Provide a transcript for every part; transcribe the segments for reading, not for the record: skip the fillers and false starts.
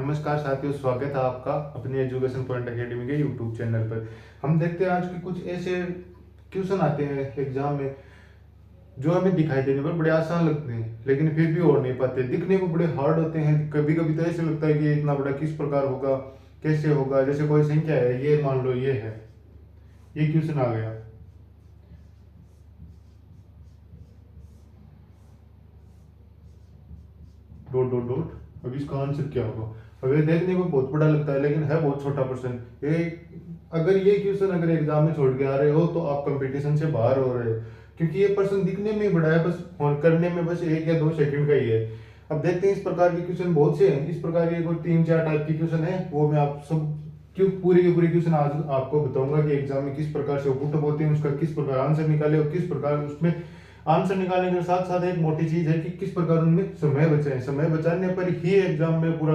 नमस्कार साथियों, स्वागत है आपका अपनी एजुकेशन पॉइंट एकेडमी के यूट्यूब चैनल पर। हम देखते हैं आज के कुछ ऐसे क्वेश्चन आते हैं एग्जाम में जो हमें दिखाई देने पर बड़े आसान लगते हैं, लेकिन फिर भी हो नहीं पाते, दिखने में बड़े हार्ड होते हैं। कभी कभी तो ऐसे लगता है कि ये इतना बड़ा किस प्रकार होगा, कैसे होगा। जैसे कोई संख्या है, ये मान लो ये है, ये क्वेश्चन आ गया, डॉट डॉट डॉट। अब इसका आंसर क्या होगा? अब ये देखने को बहुत बड़ा लगता है, लेकिन है बहुत छोटा प्रश्न। ये अगर ये क्वेश्चन अगर एग्जाम में छोड़ के आ रहे हो तो आप कंपटीशन से बाहर हो रहे हो, क्योंकि ये प्रश्न दिखने में बड़ा है, बस और करने में बस 1 या 2 सेकंड का ही है। अब देखते हैं, इस प्रकार के क्वेश्चन बहुत से हैं। इस प्रकार के कोई 3-4 टाइप के क्वेश्चन है, वो मैं आप सब क्यों पूरी के पूरी क्वेश्चन आज आपको बताऊंगा कि एग्जाम में किस प्रकार से पुट होते हैं, उसका किस प्रकार आंसर निकाले और किस प्रकार उसमें आंसर निकालने के साथ साथ एक मोटी चीज है कि किस प्रकार उनमें समय बचाएं। समय बचाने पर ही एग्जाम में पूरा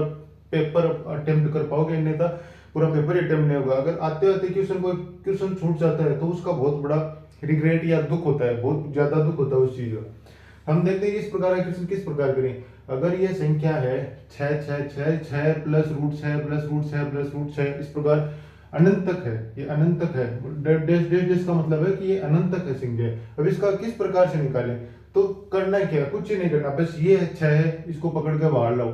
पेपर अटेम्प्ट कर पाओगे, अन्यथा पूरा पेपर अटेम्प्ट नहीं होगा। अगर आते आते क्वेश्चन कोई क्वेश्चन छूट जाता है तो उसका बहुत बड़ा रिग्रेट या दुख होता है, बहुत ज्यादा दुख होता है उस चीज का। हम देखते हैं कि इस प्रकार का क्वेश्चन किस प्रकार करें। अगर ये संख्या है 6 plus root 6 plus root 6 plus root 6, इस प्रकार अनंत तक है, ये अनंत तक है, डेश डेश डेश का मतलब है कि ये अनंत तक है संख्या। अब इसका किस प्रकार से निकालें? तो करना क्या, कुछ ही नहीं करना, बस ये 6 है, इसको पकड़ के बाहर लाओ,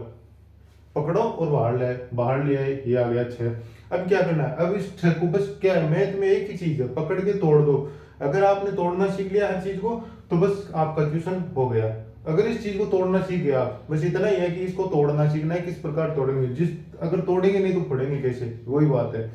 पकड़ो और बाहर ले आए, ये आ गया 6। अब क्या करना है? अब इस 6 को बस क्या है, मैथ में एक ही चीज है, पकड़ के तोड़ दो। अगर आपने तोड़ना सीख लिया हर चीज को तो बस आपका क्वेश्चन हो गया। अगर इस चीज को तोड़ना सीख गया, बस इतना ही है कि इसको तोड़ना सीखना है, किस प्रकार तोड़ेंगे। जिस अगर तोड़ेंगे नहीं तो पढ़ेंगे कैसे, वही बात है।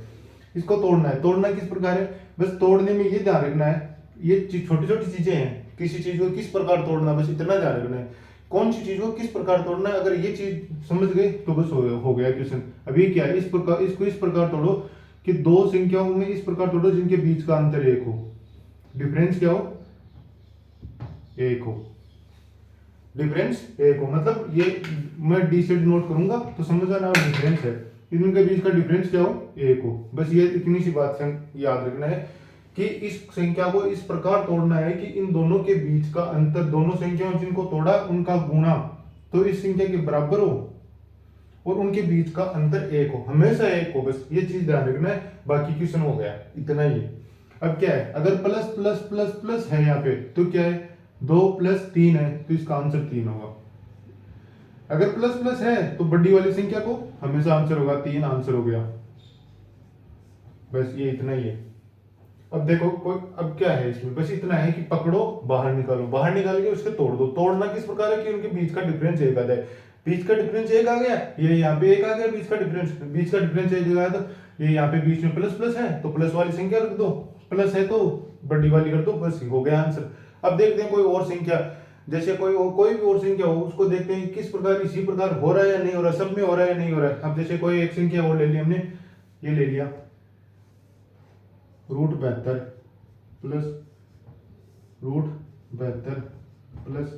इसको तोड़ना है, तोड़ना किस प्रकार है, बस तोड़ने में ये ध्यान रखना है, ये छोटी छोटी चीजें हैं, किसी चीज को किस प्रकार तोड़ना, बस इतना ध्यान रखना है, कौन सी चीज को किस प्रकार तोड़ना है। अगर ये चीज समझ गए तो बस हो गया क्वेश्चन। अभी क्या है, इस प्रकार इसको इस प्रकार तोड़ो कि दो संख्याओं में इस प्रकार तोड़ो जिनके बीच का अंतर 1 हो, डिफरेंस क्या हो, 1 हो, डिफरेंस 1 हो। मतलब ये मैं डी से डिनोट करूंगा तो समझ आना डिफरेंस है, इनके बीच का डिफरेंस क्या हो, 1 हो। बस ये इतनी सी बात याद रखना है कि इस संख्या को इस प्रकार तोड़ना है कि इन दोनों के बीच का अंतर, दोनों संख्याओं जिनको तोड़ा उनका गुणा तो इस संख्या के बराबर हो और उनके बीच का अंतर 1 हो, हमेशा 1 हो। बस ये चीज ध्यान रखना है, बाकी क्वेश्चन हो गया, इतना ही है। अब क्या है, अगर प्लस प्लस प्लस प्लस है यहाँ पे तो क्या है, 2 + 3 है तो इसका आंसर 3 होगा। अगर प्लस प्लस है तो बड़ी वाली संख्या को हमेशा आंसर होगा 3, आंसर हो गया। बस ये इतना ही है। अब देखो कोई, अब क्या है इसमें, बस इतना है कि पकड़ो, बाहर निकालो, बाहर निकाल के उसके तोड़ दो। तोड़ना किस प्रकार है कि उनके बीच का डिफरेंस 1 आ जाए। बीच का डिफरेंस 1 आ गया, ये यहाँ पे 1 आ गया, बीच का डिफरेंस 1 आया, तो ये यहाँ पे बीच में प्लस प्लस है तो प्लस वाली संख्या रख दो, प्लस है तो बड़ी वाली कर दो, बस हो गया आंसर। अब देखते हैं कोई और संख्या, जैसे कोई भी और संख्या हो, उसको देखते हैं किस प्रकार इसी प्रकार हो रहा है या नहीं हो रहा, सब में हो रहा है या नहीं हो रहा है। अब जैसे कोई एक संख्या और ले ली हमने, ये ले लिया √72 plus √72 plus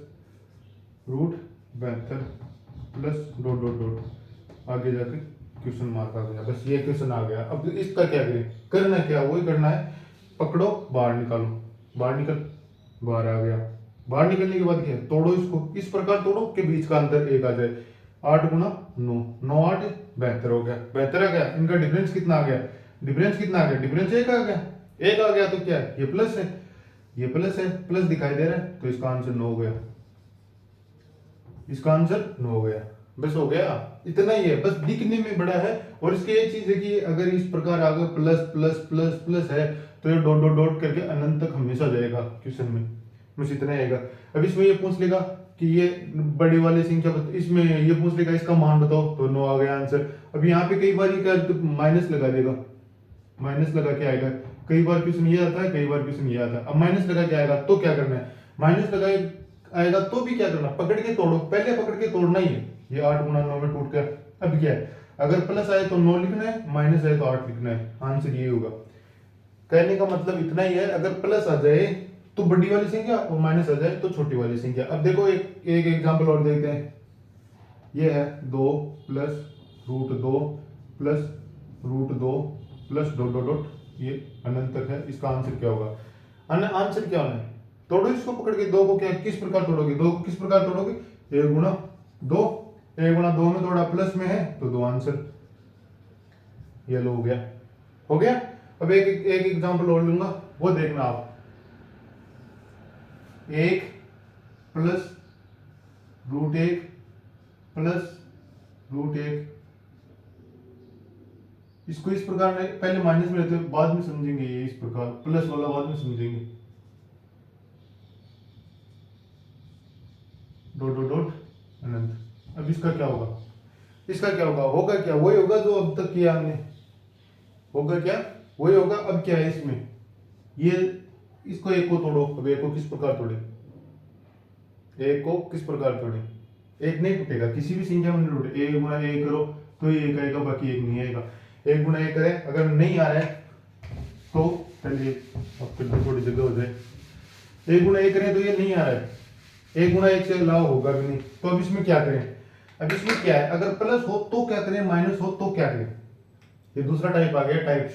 √72 plus dot dot dot, आगे जाके क्वेश्चन मार्क आ गया। बस ये क्वेश्चन आ गया। अब इसका क्या करें, करना क्या, वही करना है, पकड़ो, बाहर निकालो, बाहर निकल, बाहर आ गया। बाहर निकलने के बाद क्या है, तोड़ो, इसको इस प्रकार तोड़ो कि बीच का अंतर 1 आ जाए। 8 × 9, 9 8 72 हो गया। 72 आ गया, इनका डिफरेंस कितना आ गया, डिफरेंस कितना आ गया, डिफरेंस 1 आ गया। 1 आ गया तो क्या है, ये प्लस है, ये प्लस है, प्लस दिखाई दे रहा है तो इसका आंसर 9 हो गया, इसका आंसर 9 हो गया। बस हो गया, इतना ही है, बस दिखने में बड़ा है। और इसकी एक चीज है कि अगर इस प्रकार आगे प्लस प्लस प्लस प्लस है तो ये डॉट डॉट डॉट करके अनंत तक हमेशा जाएगा क्वेश्चन में, बस इतना ही आएगा। अब इसमें ये पूछ लेगा कि ये बड़ी वाली संख्या इसमें ये पूछ लेगा इसका मान बताओ तो 9 आ गया आंसर। अब यहाँ पे कई बार क्या माइनस लगा देगा, माइनस लगा के आएगा, कई बार क्वेश्चन ये आता है, कई बार क्वेश्चन ये आता है। अब माइनस लगा के आएगा तो क्या करना है, माइनस लगा आएगा तो भी क्या करना, पकड़ के तोड़ो, पहले पकड़ के तोड़ना ही है। ये 8 × 9 में टूट गया। अब क्या है, अगर प्लस आए तो 9 लिखना है, माइनस आए तो 8 लिखना है, आंसर ये होगा। कहने का मतलब इतना ही है, अगर प्लस आ जाए तो बड़ी वाली संख्या और माइनस आ जाए तो छोटी वाली संख्या। अब देखो एक एग्जांपल और देखते हैं। ये है 2 + √2 plus √2 plus dot dot dot, ये अनंत तक है, इसका आंसर क्या होगा, आंसर क्या होना है, तोड़ो इसको पकड़ के। 2 को क्या किस प्रकार तोड़ोगे, 2 को किस प्रकार तोड़ोगे, 1 × 2 ए गुणा 2 में थोड़ा प्लस में है तो 2 आंसर। ये लो हो गया। अब एक एग्जांपल और लूंगा, वो देखना आप। 1 प्लस √1 प्लस √1, इसको इस प्रकार पहले माइनस में रहते हैं, बाद में समझेंगे ये इस प्रकार, प्लस वाला बाद में समझेंगे। डॉट डॉट डॉट अनंत। अब इसका क्या होगा, इसका क्या होगा क्या, वही होगा जो अब तक किया हमने, होगा क्या वही होगा। अब क्या है इसमें, ये इसको एक को तोड़ो। अब एक को किस प्रकार तोड़े, एक को किस प्रकार तोड़े, एक नहीं टूटेगा, किसी भी संख्या में नहीं टूटे। एक गुणा एक करो तो ये एक आएगा, बाकी एक नहीं आएगा। एक गुणा एक करें, अगर नहीं आ रहा है तो चलिए अब फिर तो थोड़ी जगह हो जाए। एक गुणा एक करें तो ये नहीं आ रहा है, एक गुणा एक से अलावा होगा भी नहीं, तो अब इसमें क्या करें। अब इसमें क्या है, अगर प्लस हो तो क्या करें, माइनस हो तो क्या करें। ये दूसरा टाइप आ गया, टाइप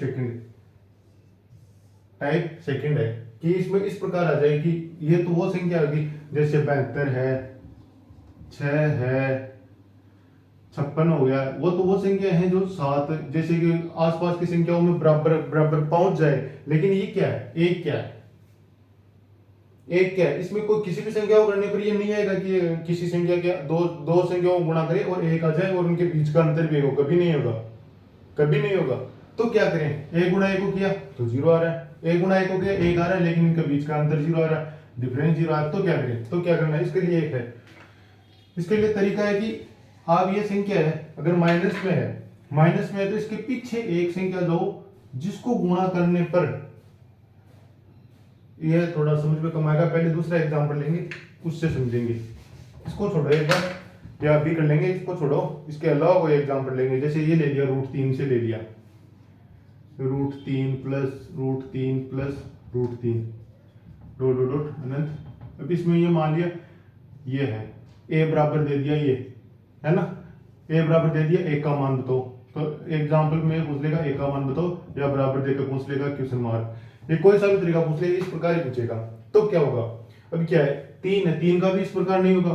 सेकंड है कि इसमें इस प्रकार आ जाए कि ये तो वो संख्या होगी जैसे 72 है, 6 है, 56 हो गया, वो तो वो संख्या है जो 7 जैसे कि आसपास की संख्याओं में बराबर बराबर पहुंच जाए। लेकिन ये क्या है, एक क्या है, एक क्या है, इसमें कोई किसी भी संख्या को करने पर ये नहीं आएगा कि किसी संख्या के दो संख्याओं को गुणा करे और एक आ जाए और उनके बीच का अंतर भी हो, कभी नहीं होगा, कभी नहीं होगा। तो क्या करें, एक गुणा एक को किया तो 0 आ रहा है, एक गुणा एक को किया 1 आ रहा है, लेकिन इनके बीच का अंतर 0 आ रहा है, डिफरेंस 0 आ रहा है। तो क्या करें, तो क्या करना है, इसके लिए एक है, इसके लिए तरीका है कि आप ये संख्या है अगर माइनस में है तो इसके पीछे एक संख्या जो जिसको गुणा करने पर ये थोड़ा समझ में कम आएगा। पहले दूसरा एग्जांपल लेंगे, उससे समझेंगे। इसको छोड़ो एक बार, या अभी कर लेंगे, इसको छोड़ो, इसके अलावा कोई एग्जांपल लेंगे। जैसे ये ले लिया, √3 से ले लिया, √3 plus √3 plus √3 dot dot dot अनंत। अब इसमें ये मान लिया ये है, a बराबर दे दिया, ये है ना, a बराबर दे दिया, a का मान बताओ। तो एग्जांपल में पूछ लेगा a का मान बताओ, या बराबर देकर पूछ लेगा क्वेश्चन मार्क, ये कोई सा भी तरीका पूछ लेगा, इस प्रकार ही पूछेगा। तो क्या होगा, अब क्या है, 3 है, 3 का भी इस प्रकार नहीं होगा,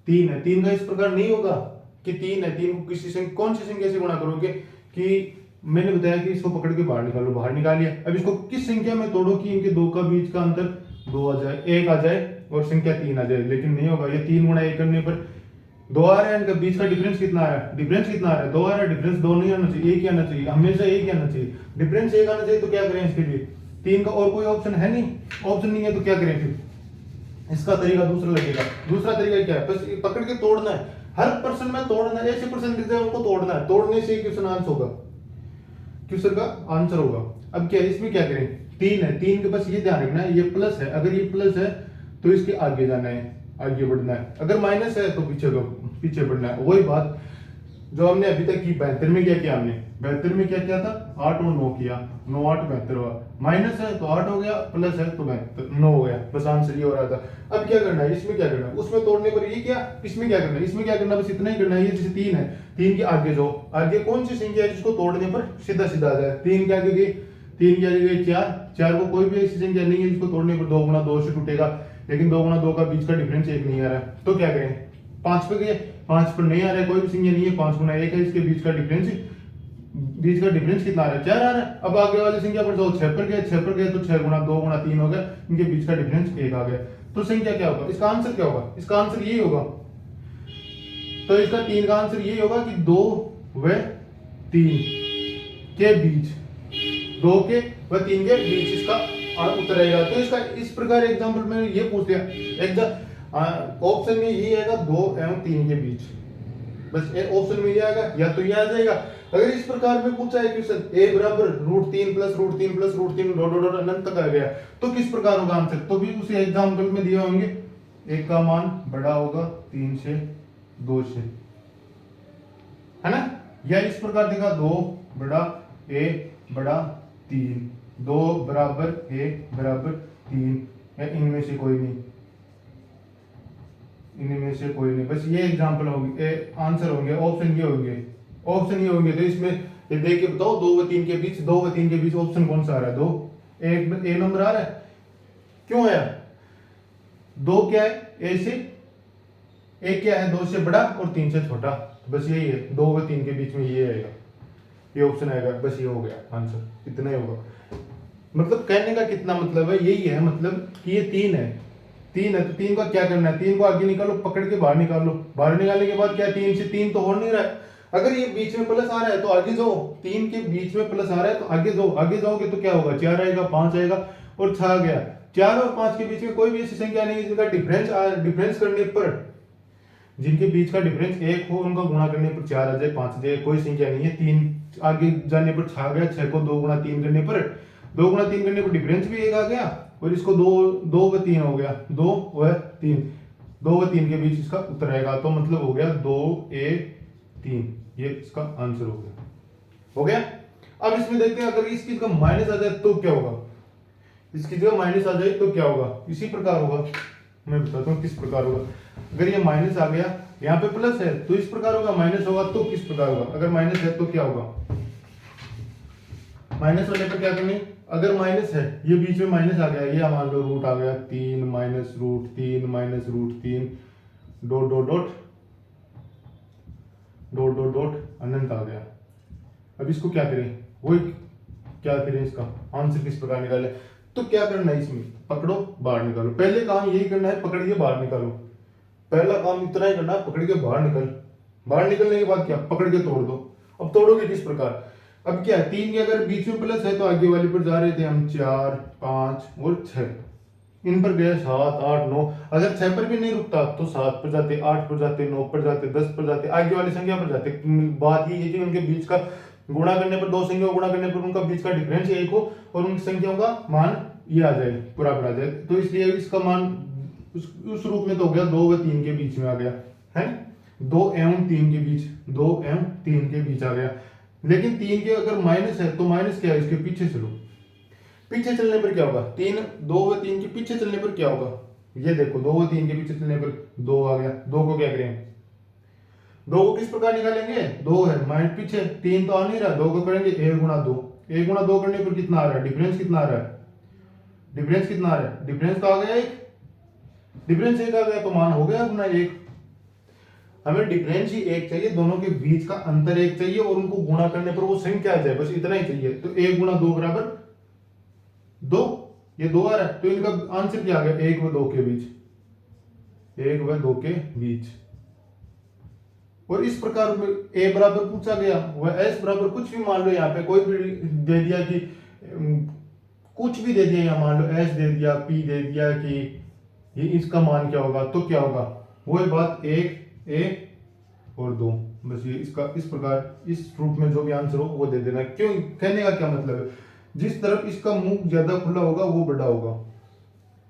3 है, 3 का इस प्रकार नहीं होगा कि 3 है, 3 को किसी से कौन सी संख्या से गुणा करोगे कि मैंने बताया कि इसको पकड़ के बाहर निकालो, बाहर निकाल लिया। अब इसको किस संख्या में तोड़ो कि इनके दो का बीच का अंतर 2 आ जाए, 1 आ जाए और संख्या 3 आ जाए, लेकिन नहीं होगा। ये 3 गुणा 1 करने पर 2 आ रहा है, इनका बीच का डिफरेंस कितना आ रहा है, डिफरेंस कितना आ रहा है, 2 आ रहा है, डिफरेंस 2 नहीं आना चाहिए, 1 ही आना चाहिए, हमेशा 1 ही आना चाहिए, डिफरेंस 1 आना चाहिए। तो क्या करें इसके लिए, 3 का और कोई ऑप्शन है नहीं, ऑप्शन नहीं है तो क्या करें फिर, इसका तरीका दूसरा लगेगा। दूसरा तरीका क्या है, बस पकड़ के तोड़ना है, हर पर्सन में तोड़ना है, ऐसे पर्सन दिख जाए उनको तोड़ना है, तोड़ने से क्वेश्चन आंसर होगा, क्वेश्चन का आंसर होगा। अब क्या इसमें क्या करें, 3 है, 3 के बस ये ध्यान रखना है ये प्लस है, अगर ये प्लस है तो इसके आगे जाना है, आगे बढ़ना है, अगर माइनस है तो पीछे बढ़ना है। वही बात जो हमने अभी तक की 72 में क्या किया, हमने 72 में क्या किया था, 8 और 9 किया, 9 8 72 हुआ, माइनस है तो 8 हो गया, प्लस है तो 9 हो गया, बस आंसर ये हो रहा था। अब क्या करना है, इसमें क्या करना है, उसमें तोड़ने पर ये क्या, इसमें क्या करना है, इसमें क्या करना है, बस इतना ही करना है। ये जैसे 3 है, 3 के आगे जो आगे कौन सी संख्या है जिसको तोड़ने पर सीधा सीधा आ जाए, 3 के आगे गई, 3 के आगे गई 4 को कोई भी ऐसी संख्या नहीं है जिसको तोड़ने पर 2 गुणा 2 से टूटेगा, लेकिन 2 गुणा 2 का बीच का डिफरेंस 1 नहीं आ रहा है। तो क्या करें, 5 पे गए, 5 पर नहीं आ रहा है, कोई भी संख्या नहीं है, 5 गुणा 1 है, इसके बीच का डिफरेंस कितना आ रहा है, 4 आ रहा है। अब आगे वाली संख्या पर जाओ, 6 पर गए तो 6 गुणा 2 गुणा 3 हो गया, इनके बीच का डिफरेंस 1 आ गया। तो संख्या क्या होगा, इसका आंसर क्या होगा, इसका आंसर यही होगा। तो इसका 3 का आंसर यही होगा कि 2 व 3 के बीच, 2 के व 3 के बीच इसका उत्तर आएगा। तो इसका इस प्रकार एग्जांपल में ये पूछ लिया, ऑप्शन में यही आएगा 2 एवं 3 के बीच, बस ऑप्शन में ये आएगा, या तो ये आ जाएगा। अगर इस प्रकार में पूछा है क्वेश्चन a बराबर √3 प्लस √3 प्लस √3 डॉट डॉट अनंत तक आ गया, तो किस प्रकार होगा आंसर, तो भी उसी एग्जांपल में दिए होंगे, 1 का मान बड़ा होगा 3 से 2 से, है ना, या इस प्रकार दिखा 2 बड़ा a बड़ा 3, 2 बराबर a बराबर 3, या इनमें से कोई नहीं, इनमें से कोई नहीं, बस ये एग्जांपल होंगे, आंसर होंगे, ऑप्शन ये होंगे। तो इसमें ये देख के बताओ 2 व 3 के बीच, 2 व 3 के बीच ऑप्शन कौन सा आ रहा है, 2 ए नंबर आ रहा है, क्यों आया, 2 क्या है, ए से एक क्या है, 2 से बड़ा और 3 से छोटा, बस यही है, 2 व 3 के बीच में ये आएगा, ये ऑप्शन आएगा, बस ये हो गया आंसर, इतना ही होगा। मतलब कहने का कितना मतलब है, यही है मतलब कि ये 3 है, 3 है तो 3 का क्या करना है, 3 को आगे निकालो, पकड़ के बाहर निकाल लो, बाहर निकालने के बाद क्या, 3 से 3 तो हो नहीं रहा है, अगर ये बीच में प्लस आ रहा है तो आगे जाओ, 3 के बीच में प्लस आ रहा है तो आगे जाओ, आगे जाओगे तो क्या होगा, 4 आएगा, 5 आएगा और 6 आ गया। 4 और 5 के बीच में कोई भी ऐसी संख्या नहीं है जिनका डिफरेंस करने पर, जिनके बीच का डिफरेंस 1 हो, उनका गुणा करने पर 4 आ जाए, 5 आ जाए, कोई संख्या नहीं है। 3 आगे जाने पर 6 आ गया, 6 को 2 गुणा 3 करने पर, 2 गुणा 3 करने पर डिफरेंस भी 1 आ गया, और इसको 2 व 3 हो गया, 2 व 3, 2 व 3 के बीच इसका उत्तर आएगा, तो मतलब हो गया 2a3, ये इसका आंसर हो गया। अब इसमें देखते हैं अगर इसकी जगह माइनस आ जाए तो क्या होगा, इसकी जगह माइनस आ जाए तो क्या होगा, इसी प्रकार होगा, मैं बताता हूँ किस प्रकार होगा। अगर ये माइनस आ गया, यहाँ पे प्लस है तो इस प्रकार होगा, माइनस होगा तो किस प्रकार होगा, अगर माइनस है तो क्या होगा, माइनस होने पर क्या करनी, अगर माइनस है, ये बीच में माइनस आ गया, ये मान लो रूट आ गया 3 minus root 3 minus root 3 dot dot dot dot dot dot अनंत आ गया। अब इसको क्या करें, वही क्या करें, इसका आंसर किस प्रकार निकाले, तो क्या करना है, इसमें पकड़ो बाहर निकालो, पहले काम यही करना है, पकड़ के बाहर निकालो, पहला काम इतना ही करना है, पकड़ के बाहर निकल, बाहर निकलने के बाद क्या, पकड़ के तोड़ दो। अब तोड़ोगे किस प्रकार, अब क्या है, 3 के अगर बीच में प्लस है तो आगे वाले पर जा रहे थे हम 4 5 और 6, इन पर गए 7 8 9, अगर 6 पर भी नहीं रुकता तो 7 पर जाते, 8 पर जाते, 9 पर जाते, 10 पर जाते, आगे वाली संख्या पर जाते। बात ये है कि उनके बीच का गुणा करने पर, दो संख्याओं को गुणा करने पर उनका बीच का डिफरेंस 1 हो और उन संख्याओं का मान ये आ जाए, बराबर आ जाए, तो इसलिए इसका मान उस रूप में तो हो गया 2 व 3 के बीच में आ गया है, 2 एवं 3 के बीच, 2 एवं 3 के बीच आ गया। लेकिन 3 के अगर माइनस है तो माइनस क्या है, इसके पीछे चलो, पीछे चलने पर क्या होगा, 2 व 3 के पीछे चलने पर क्या होगा, ये देखो 2 व 3 के पीछे चलने पर 2 आ गया, 2 को क्या करें, 2 को किस प्रकार निकालेंगे, 2 है माइनस पीछे 3 तो आ नहीं रहा, 2 को करेंगे 1 गुणा 2, 1 गुणा 2 करने पर कितना आ रहा है, डिफरेंस कितना आ रहा है, डिफरेंस कितना आ रहा है, डिफरेंस तो आ गया 1, डिफरेंस 1 आ गया तो मान हो गया गुना 1। हमें डिफरेंस ही 1 चाहिए, दोनों के बीच का अंतर 1 चाहिए और उनको गुणा करने पर वो संख्या आ जाए, बस इतना ही चाहिए। तो 1 गुणा 2 बराबर 2, ये 2 आ रहा है तो इनका आंसर क्या आ गया, 1 व 2 के बीच, 1 व 2 के बीच। और इस प्रकार a बराबर पूछा गया, वह s बराबर कुछ भी मान लो, यहाँ पे कोई भी दे दिया कि कुछ भी दे दिया, यहाँ मान लो s दे दिया, p दे दिया कि ये इसका मान क्या होगा, तो क्या होगा, वही बात 1 a और 2, बस ये इसका इस प्रकार इस रूप में जो भी आंसर हो वो दे देना। क्यों, कहने का क्या मतलब है, जिस तरफ इसका मुंह ज्यादा खुला होगा वो बड़ा होगा,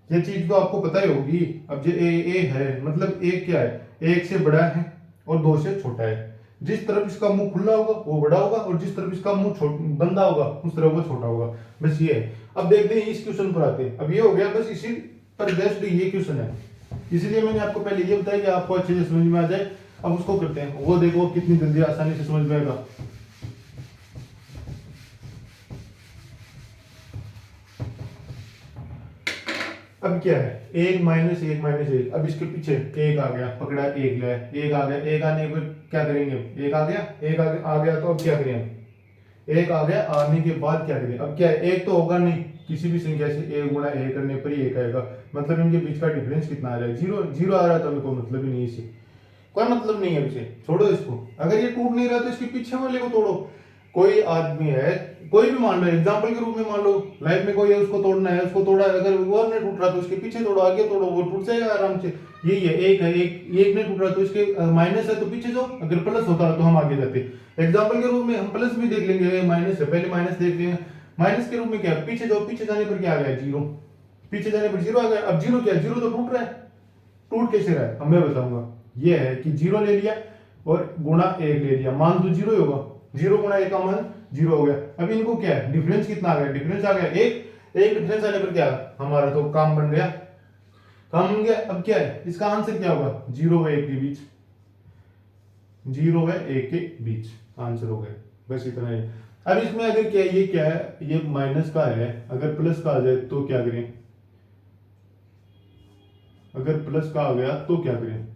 ये चीज तो आपको पता ही होगी। अब जो ए है मतलब a क्या है, 1 से बड़ा है और 2 से छोटा है, जिस तरफ इसका मुंह खुला होगा वो बड़ा होगा और जिस तरफ इसका मुंह बंदा होगा उस तरफ वो छोटा होगा, बस ये है। अब देखते हैं इस क्वेश्चन पर आते हैं, अब ये हो गया, बस इसी पर बेस्ड ये क्वेश्चन है, इसलिए मैंने आपको पहले ये बताया कि आपको अच्छे से समझ में आ जाए। अब उसको करते हैं, वो देखो कितनी जल्दी आसानी से समझ में आएगा। अब क्या है, 1 माइनस 1 माइनस 1, अब इसके पीछे 1 आ गया, पकड़ा 1 ले, 1 आ गया, 1 आने पर क्या करेंगे, 1 आ गया, 1 आ गया तो अब क्या करें, 1 आ गया, आने के बाद क्या करें, अब क्या है, 1 तो होगा नहीं, किसी भी संख्या से 1 गुणा 1 करने पर ही 1 आएगा, मतलब इनके बीच का डिफरेंस कितना आ रहा है, 0 0 आ रहा है, तो कोई मतलब ही नहीं, इसे कोई मतलब नहीं है, इसे छोड़ो इसको। अगर ये टूट नहीं रहा तो इसके पीछे वाले को तोड़ो। कोई आदमी है, कोई भी मान लो, एग्जाम्पल के रूप में मान लो लाइफ में कोई है, उसको तोड़ना है, उसको तोड़ा, अगर वो नहीं टूट रहा तो उसके पीछे तोड़ो, आगे तोड़ो, वो टूट जाएगा आराम से। यही है, एक है, एक नहीं टूट रहा तो इसके माइनस है तो पीछे जाओ, अगर प्लस होता है तो हम आगे जाते। एग्जाम्पल के रूप में हम प्लस भी देख लेंगे, माइनस है, पहले माइनस देख लेंगे, माइनस के रूप में क्या, पीछे जाओ, पीछे जाने पर क्या आ गया, 0, पीछे जाने पर 0 आ गया। अब 0 क्या है, 0 तो टूट रहा है, टूट कैसे रहा है अब मैं बताऊंगा। ये है कि 0 ले लिया और गुणा 1 ले लिया, मान तो 0 ही होगा, 0 गुणा 1 का मान 0 हो गया। अब इनको क्या है, डिफरेंस कितना आ गया, डिफरेंस आ गया 1 डिफरेंस आने पर क्या हमारा तो काम बन गया, काम बन गया। अब क्या है, इसका आंसर क्या होगा, 0 व 1 के बीच, 0 व 1 के बीच आंसर हो गया, बस इतना ही। अब इसमें अगर क्या है, ये क्या है, ये माइनस का है, अगर प्लस का आ जाए तो क्या करें, अगर प्लस का आ गया तो क्या करें,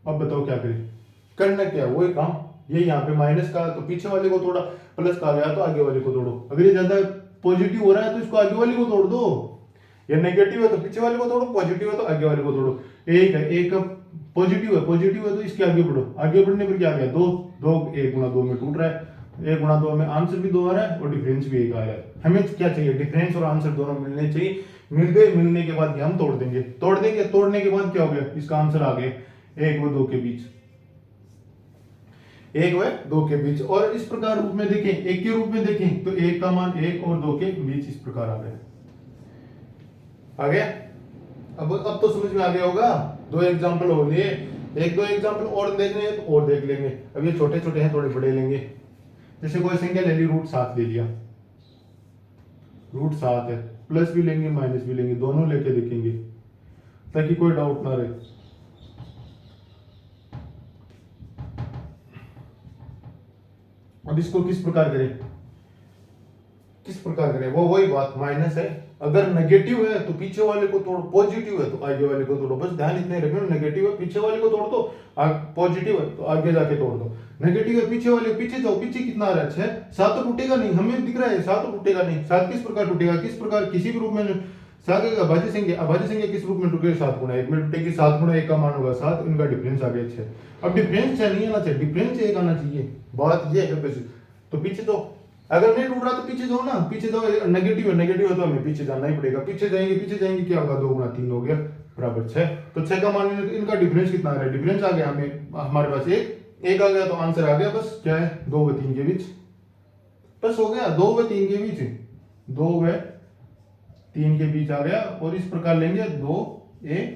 अब बताओ क्या करें, करना क्या है, वही काम। ये यहाँ पे माइनस का तो पीछे वाले को तोड़ा, प्लस का गया तो आगे वाले को तोड़ो। अगर ये ज्यादा पॉजिटिव हो रहा है तो इसको आगे वाले को तोड़ दो, या नेगेटिव है तो पीछे वाले को तोड़ो, पॉजिटिव है तो आगे वाले को तोड़ो। एक है, एक पॉजिटिव है तो इसके आगे बढ़ो, आगे बढ़ने पर क्या आ गया, दो, दो 1 गुणा 2 में टूट रहा है, 1 गुणा 2 में आंसर भी 2 आ रहा है और डिफरेंस भी 1 आ रहा है। हमें क्या चाहिए, डिफरेंस और आंसर दोनों मिलने चाहिए। मिल गए, मिलने के बाद हम तोड़ देंगे, तोड़ने के बाद क्या हो गया, इसका आंसर आ गया 1 व 2 के बीच, 1 व 2 के बीच। और इस प्रकार रूप में देखें, एक के रूप में देखें तो 1 का मान 1 और 2 के बीच इस प्रकार आ गया, आ गया। अब तो समझ में आ गया होगा। 2 एग्जांपल हो लिए, 1-2 एग्जांपल और देखने हैं तो और देख लेंगे। अब ये छोटे छोटे हैं, थोड़े बड़े लेंगे। जैसे कोई संख्या ले ली, √7 ले लिया, √7 है, प्लस भी लेंगे माइनस भी लेंगे, दोनों लेके देखेंगे ताकि कोई डाउट ना रहे। अब इसको किस प्रकार करें, वो वही बात, माइनस है, अगर नेगेटिव है तो पीछे वाले को तोड़ो, पॉजिटिव है तो आगे वाले को तोड़ो। बस ध्यान इतने रखना, नेगेटिव है पीछे वाले को तोड़ दो, पॉजिटिव है तो आगे जाके तोड़ दो। नेगेटिव है पीछे वाले, पीछे जाओ, पीछे कितना आ रहा है 6, 7 तो टूटेगा नहीं, हमें दिख रहा है 7 तो टूटेगा नहीं। 7 किस प्रकार टूटेगा, किसी भी रूप में 7 एक अभाज्य संख्या किस रूप में टूटेगी, 7 गुणा 1 में टूटेगी। 7 गुणा 1 का मान होगा 7, इनका डिफरेंस आ गया 6। अब डिफरेंस नहीं आना चाहिए, डिफरेंस 1 आना चाहिए, बात ये है। तो पीछे तो अगर नहीं टूट रहा तो पीछे जाओ ना, पीछे जाओ। नेगेटिव है तो हमें पीछे जाना ही पड़ेगा, पीछे जाएंगे क्या होगा, 2 गुणा 3 हो गया बराबर 6। तो 6 का मान, इनका डिफरेंस कितना आ रहा है, डिफरेंस आ गया हमारे पास 1 आ गया, तो आंसर आ गया। बस क्या है, 2 व 3 के बीच, बस हो गया, 2 व 3 के बीच, 2 व 3 के बीच आ गया। और इस प्रकार लेंगे 2 1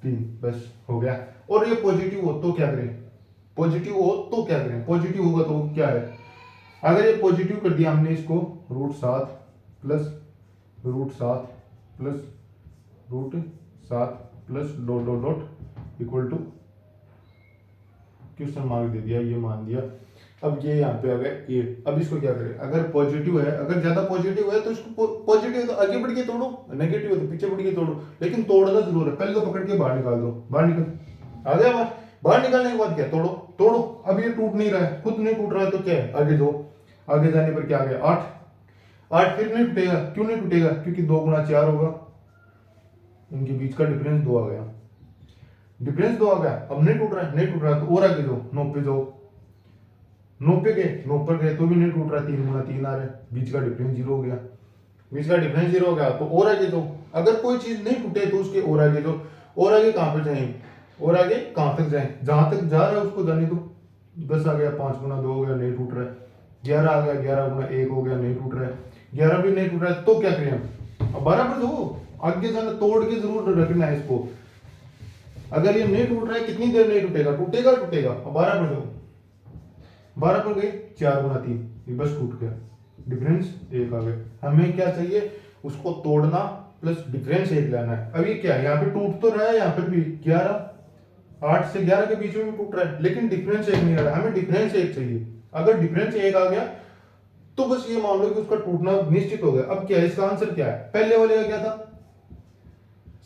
3, बस हो गया। और ये पॉजिटिव हो तो क्या करें, पॉजिटिव होगा तो क्या है, अगर ये पॉजिटिव कर दिया हमने इसको, √7 plus √7 plus dot equal to, question mark दे दिया, ये मान दिया। अब ये यहाँ पे आ गया 8। अब इसको क्या करें, अगर पॉजिटिव है, अगर ज्यादा पॉजिटिव है तो इसको, पॉजिटिव है तो आगे बढ़ के तोड़ो, नेगेटिव है तो पीछे बढ़ के तोड़ो, लेकिन तोड़ना जरूर है। पहले तो पकड़ के बाहर निकाल दो, बाहर निकल आ गया, बाहर निकालने के बाद क्या, तोड़ो। अब ये टूट नहीं रहा है, खुद नहीं टूट रहा है तो क्या है, आगे दो, आगे जाने पर क्या आ गया 8 फिर नहीं टूटेगा, क्यों नहीं टूटेगा, क्योंकि 2 गुणा 4 होगा, इनके बीच का डिफरेंस 2 आ गया, अब नहीं टूट रहा तो और आगे जाओ, 9 पे जाओ, 9 पर गए तो भी नहीं टूट रहा, 3 गुणा 3 आ रहा है, बीच का डिफरेंस 0 हो गया, तो और आगे जाओ। अगर कोई चीज नहीं टूटे तो उसके और आगे जाओ, और आगे कहां पे जाएंगे, और आगे कहां तक जाएं, जहां तक जा रहा है उसको जाने दो। 10 आ गया, 5 गुणा 2 हो गया, नहीं टूट रहा है। 11 आ गया, 11 गुणा 1 हो गया, नहीं टूट रहा है। 11 भी नहीं टूट रहा है तो क्या करें हम, अब 12 पर दो, आगे जाना, तोड़ के जरूर रखना है इसको। अगर ये नहीं टूट रहा है, कितनी देर नहीं टूटेगा, अब 12 पर दो, 12 पर गए, 4 गुणा 3, ये बस टूट गया, डिफरेंस 1 आ गया। हमें क्या चाहिए, उसको तोड़ना प्लस डिफरेंस 1 लाना है। अब ये क्या है, यहाँ पे टूट तो रहा है, यहाँ पे भी 11, 8 से 11 के बीच में टूट रहा है, लेकिन डिफरेंस 1 नहीं आ रहा, हमें डिफरेंस 1 चाहिए। अगर डिफरेंस 1 आ गया तो बस ये मान लो कि उसका टूटना निश्चित हो गया। अब क्या है, इसका आंसर क्या है, पहले वाले का क्या था,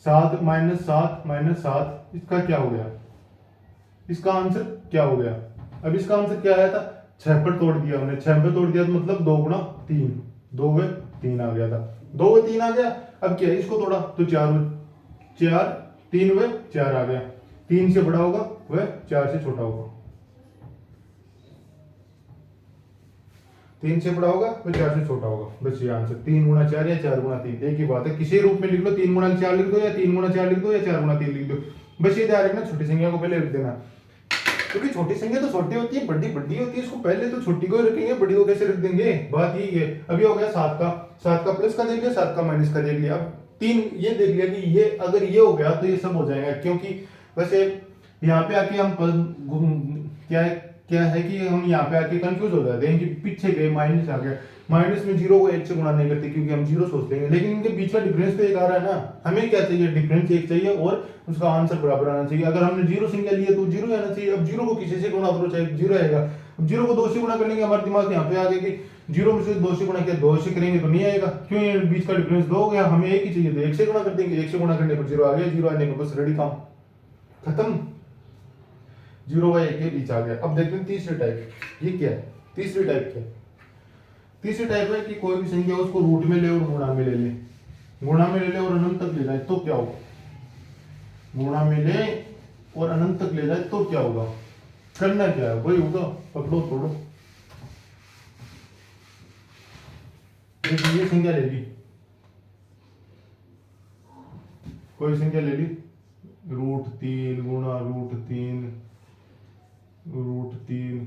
7 माइनस 7, इसका क्या हो गया, इसका आंसर क्या हो गया। अब इसका आंसर क्या आया था, 6 पर तोड़ दिया हमने, 6 पर तोड़ दिया तो मतलब 2 गुणा 3, 2 व 3 आ गया था, 2 व 3 आ गया। अब क्या है, इसको तोड़ा तो 4 3 व 4 आ गया, 3 से बड़ा होगा वह 4 से छोटा होगा, 3 से बड़ा होगा वह 4 से छोटा होगा, बस ये आंसर। 3 गुणा 4 या 4 गुणा 3 एक ही बात है, किसी रूप में लिख लो, 3 गुणा 4 लिख दो या 3 गुणा 4 लिख दो या 4 गुणा 3 लिख दो, बस ये ध्यान रखना छोटी संख्या को पहले लिख देना, क्योंकि छोटी संख्या तो छोटी होती है, बड़ी बड़ी होती है, इसको पहले तो छोटी को रखेंगे, बड़ी को कैसे रख देंगे, बात यही है। अभी हो गया 7 का प्लस का देख लिया, 7 का माइनस का देख लिया। अब 3 ये देख लिया कि ये अगर ये हो गया तो ये सब हो जाएगा, क्योंकि वैसे यहाँ पे आके हम क्या है कि हम यहाँ पे आके कंफ्यूज हो जाते हैं कि पीछे गए माइनस आ गया, माइनस में 0 को 1 से गुणा नहीं करते क्योंकि हम 0 सोच लेंगे, लेकिन इनके बीच का डिफरेंस तो 1 आ रहा है ना। हमें क्या चाहिए, डिफरेंस 1 चाहिए और उसका आंसर बराबर आना चाहिए। अगर हमने 0 संख्या लिया तो 0 आना चाहिए। अब 0 को किसी से गुणा करो चाहे 0 आएगा, अब 0 को 2 से गुणा करेंगे, हमारे दिमाग यहाँ पे आ गया कि 0 में से 2 से गुणा किया, 2 से करेंगे तो नहीं आएगा, क्यों, ये बीच का डिफरेंस 2 हो गया, हमें 1 ही चाहिए तो 1 से गुणा कर देंगे, 1 से गुणा करने पर 0 आ गया, 0 आने पर बस रेडी, काम खत्म। 0 व 1 के बीच आ गया। अब देखते हैं तीसरी टाइप, ये क्या है? तीसरी टाइप क्या है? तीसरी टाइप है कि कोई भी संख्या उसको रूट में ले और गुणा में ले ले, गुणा में ले ले और अनंत तक ले जाए तो क्या होगा? गुणा में ले और अनंत तक ले जाए तो क्या होगा? करना क्या है? वही होगा, पकड़ो तोड़ो। ये संख्या ले ली, कोई संख्या ले ली, √3 गुणा √3 √3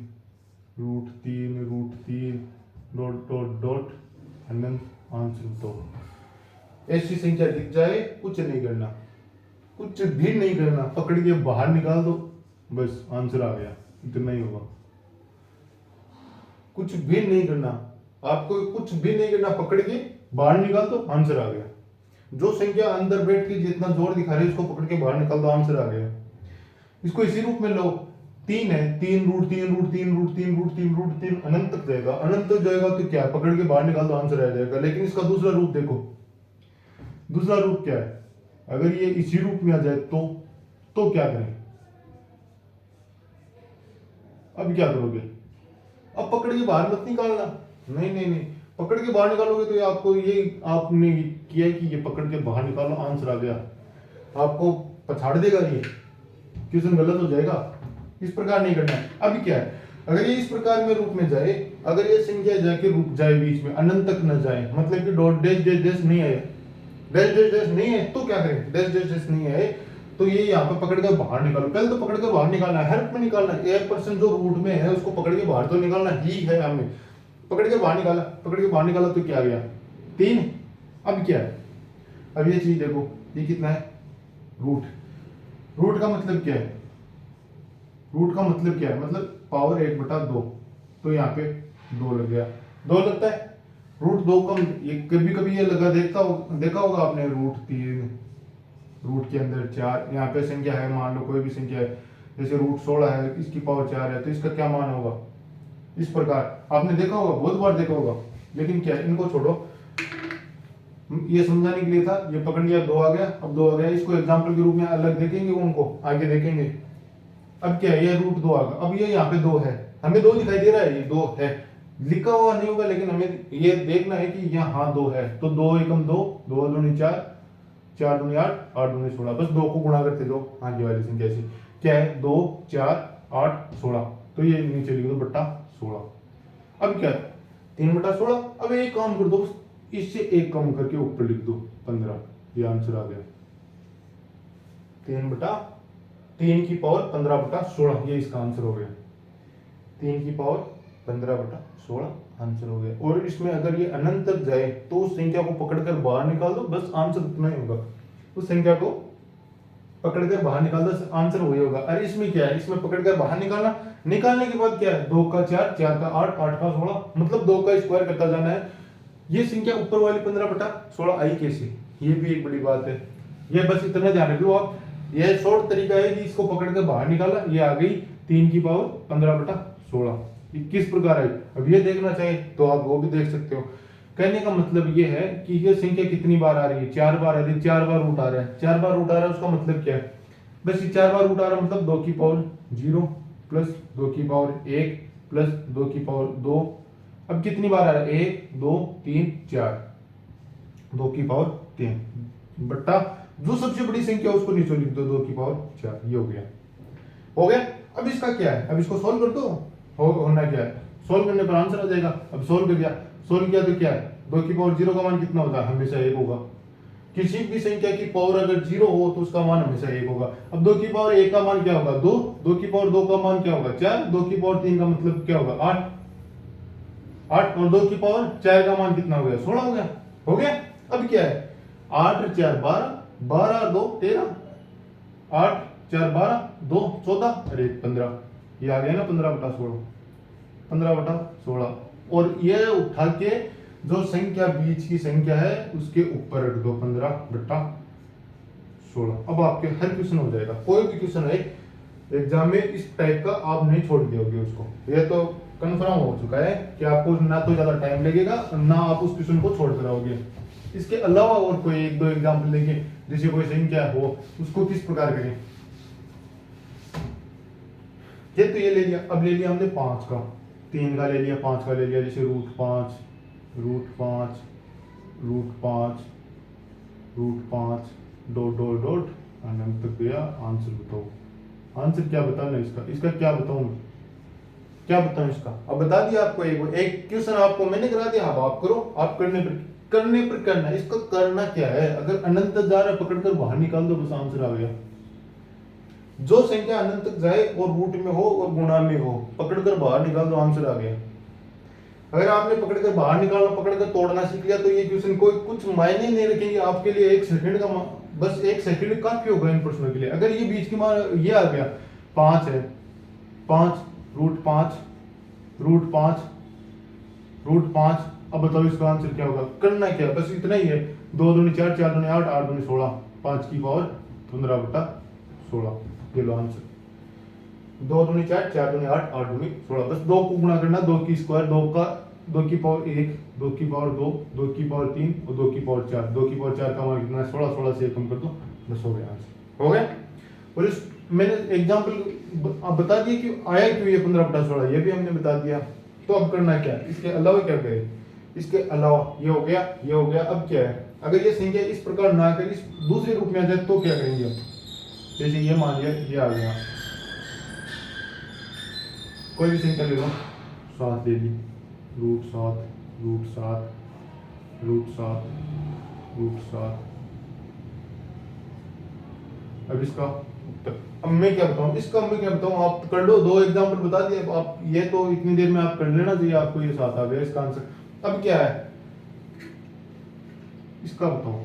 √3 √3 डॉट डॉट डॉट अनंत आंसर तो। ऐसी संख्या दिख जाए कुछ नहीं करना, कुछ भी नहीं करना, पकड़ के बाहर निकाल दो, बस आंसर आ गया, इतना ही होगा। कुछ भी नहीं करना, आपको कुछ भी नहीं करना, पकड़ के बाहर निकाल दो, आंसर आ गया। जो संख्या अंदर बैठ के जितना जोर दिखा रही है उसको पकड़ के बाहर निकाल दो, आंसर आ गया। इसको इसी रूप में लो, 3 है, 3 √3 √3 √3 √3 √3 अनंत तक जाएगा, अनंत तक जाएगा तो क्या, पकड़ के बाहर निकाल दो, आंसर आ जाएगा। लेकिन इसका दूसरा रूप देखो, दूसरा रूप क्या है? अगर ये इसी रूप में आ जाए तो क्या करें? अब क्या करोगे? अब पकड़ के बाहर मत निकालना, नहीं नहीं नहीं, पकड़ के बाहर निकालोगे तो ये आपको, ये आपने किया कि ये पकड़ के बाहर निकालो, आंसर आ गया, आपको पछाड़ देगा, ये क्वेश्चन गलत हो जाएगा। इस प्रकार नहीं करना है। अभी क्या है, अगर ये इस प्रकार में रूप में जाए, अगर ये संख्या जाके रुक जाए बीच में, अनंत तक न जाए, मतलब कि डॉट डैश डैश डैश नहीं आए, डैश डैश डैश नहीं है तो क्या करें? डैश डैश डैश नहीं आए तो ये यहाँ पे पकड़ कर बाहर निकालो। पहले तो पकड़ कर बाहर निकालना है, हेल्प में निकालना है। 1% जो रूट में है उसको पकड़ के बाहर तो निकालना ही है हमें। पकड़ के बाहर निकाला, पकड़ के बाहर निकाला तो क्या आ गया? 3। अब क्या है? अब ये चीज देखो, ये कितना है? रूट। रूट का मतलब क्या है? रूट का मतलब क्या है? मतलब पावर 1/2, तो यहाँ पे 2 लग गया, 2 लगता है। √2 का ये कभी कभी ये लगा देखा होगा आपने, √3 रूट के अंदर 4, यहाँ पे संख्या है, मान लो कोई भी संख्या है, जैसे √16 है, इसकी पावर 4 है, तो इसका क्या मान होगा? इस प्रकार आपने देखा होगा, बहुत बार देखा होगा। लेकिन क्या है, इनको छोड़ो, ये समझाने के लिए था। ये पकड़ लिया, 2 आ गया, अब 2 आ गया, इसको एग्जाम्पल के रूप में अलग देखेंगे, उनको आगे देखेंगे। अब क्या है, ये √2 आ गया, अब ये यहाँ पे 2 है, हमें 2 दिखाई दे रहा है, ये 2 है, लिखा हुआ नहीं होगा, लेकिन हमें ये देखना है कि यहाँ 2 है, तो 2 एकम 2, 2 दूनी 4, 4 दूनी 8, 8 दूनी 16, बस 2 को गुणा करते जाओ आगे वाली संख्या से। क्या है? 2 4 8 16, तो ये नीचे लिख दो बट्टा 16। अब क्या है? 3/16। अब एक काम कर दो, इससे एक कम करके ऊपर लिख दो 15, ये आंसर आ गया। 3 की पावर 15/16, ये इसका आंसर हो गया। 3 की पावर 15/16 आंसर हो गया। और इसमें अगर ये अनंत तक जाए तो उस संख्या को पकड़कर बाहर निकाल दो, बस आंसर उतना ही होगा। उस संख्या को पकड़कर बाहर निकाल दो, आंसर वही होगा। अरे इसमें क्या है, इसमें पकड़कर बाहर निकालना, निकालने के बाद क्या है, 2 का 4, 4 का 8, 8 का 16, मतलब 2 का स्क्वायर करता जाना है। ये संख्या ऊपर वाली 15/16 आई कैसे, ये भी एक बड़ी बात है। ये बस इतना ध्यान रख लो आप, ये शॉर्ट तरीका है कि इसको पकड़कर बाहर निकाला, ये आ गई 3 की पावर 15/16। ये किस प्रकार आई, अब ये देखना चाहिए तो आप वो भी देख सकते हो। कहने का मतलब ये है कि ये संख्या कितनी बार आ रही है, 4 बार आ रही है, 4 बार रूट आ रहा है, 4 बार रूट आ रहा है, उसका मतलब क्या है, बस ये 4 बार रूट आ रहा है, मतलब 2 की पावर 0 प्लस 2 की पावर 1 प्लस 2 की पावर 2। अब कितनी बार आ रहा है, 1 2 3 4, 2 की पावर 3 बट्टा जो सबसे बड़ी संख्या उसको नीचे लिख दो, 2 की पावर 4, ये हो गया, हो गया। अब इसका क्या है, अब इसको सोल्व कर दो, होना क्या है, सोल्व करने पर आंसर आ जाएगा। अब सोल्व कर दिया, सोल्व किया तो क्या है, 2 की पावर 0 का मान कितना होता है, हमेशा 1 होगा। किसी भी संख्या की पावर अगर 0 हो तो उसका मान हमेशा 1 होगा। अब 2 की पावर 1 का मान क्या होगा, 2, 2 की पावर 2 का मान क्या होगा, 4, 2 की पावर 3 का मतलब क्या होगा, 8, 8 और 2 की पावर 4 का मान कितना हो गया, 16 हो गया, हो गया। अब क्या है, 8 4 12, 12 2 13, 8 4 12 2 14, अरे 15, ये आ गया ना 15/16, 15/16। और ये उठा के जो संख्या बीच की संख्या है उसके ऊपर रख दो, 15/16। अब आपके हर क्वेश्चन हो जाएगा, कोई भी क्वेश्चन है एग्जाम में इस टाइप का आप नहीं छोड़ दोगे उसको, ये तो कंफर्म हो चुका है कि आपको ना तो ज्यादा टाइम लगेगा ना आप उस क्वेश्चन को छोड़ कर आओगे। इसके अलावा और कोई 1-2 एग्जाम्पल लेंगे, जैसे कोई संख्या हो उसको किस प्रकार करें। ये ले लिया। अब ले लिया हमने 5 का, 3 का ले लिया, 5 का ले लिया, जैसे √5 √5 √5 √5 डॉट डॉट डॉट अनंत तक गया। आंसर बताओ। आंसर क्या बताना इसका क्या बताऊं, क्या बताऊं इसका? अब बता दिया आपको, एक क्वेश्चन आपको मैंने करा दिया, अब आप करो। आप करने पर करना है। इसका करना क्या है? अगर अनंत तक जा रहा है पकड़कर बाहर निकाल दो, बस आंसर आ गया। जो संख्या अनंत तक जाए और रूट में हो और गुणा में हो, पकड़कर बाहर निकाल दो, आंसर आ गया। अगर आपने पकड़कर बाहर निकालना, पकड़कर तोड़ना सीख लिया, तो ये क्वेश्चन कोई कुछ मायने नहीं रखेंगे आपके लिए। 1 सेकंड का बस 1 सेकंड काफी होगा इन प्रश्नों के लिए। अगर ये बीच की मान ये आ गया 5 है, 5 √5 √5 √5, अब बताओ इसका आंसर क्या होगा? करना क्या है? बस इतना ही है। 2 दूनी 4 4 दूनी 8 8 दूनी 16, 5 की पावर 15/16। ये लो आंसर। 2 दूनी 4 4 दूनी 8 8 दूनी 16। बस 2 को गुणा करना, 2 की स्क्वायर, 2 की पावर 1, 2 की पावर 2, 2 की पावर 3 और 2 की पावर 4। 2 की पावर 4 का मान कितना है? 16। 16 से कम कर दो, बस हो गया आंसर। हो गया। और इस मैंने एग्जाम्पल आप बता दिए कि आया क्यों ये 15/16, ये भी हमने बता दिया। तो अब करना क्या है? इसके अलावा क्या करें? इसके अलावा ये हो गया, ये हो गया। अब क्या है? अगर ये संख्या इस प्रकार ना कर इस दूसरे रूप में आ जाए तो क्या करेंगे हम? जैसे ये मान लिया ये आ गया, कोई भी संख्या ले लो, 7 ले ली, √7 √7 √7 √7। अब इसका अब मैं क्या बताऊं? इसका मैं क्या बताऊं? आप कर लो, 2 एग्जांपल बता दिए आप। ये तो इतनी देर में आप कर लेना चाहिए आपको। ये 7 आ गया इसका आंसर। अब क्या है इसका बताओ?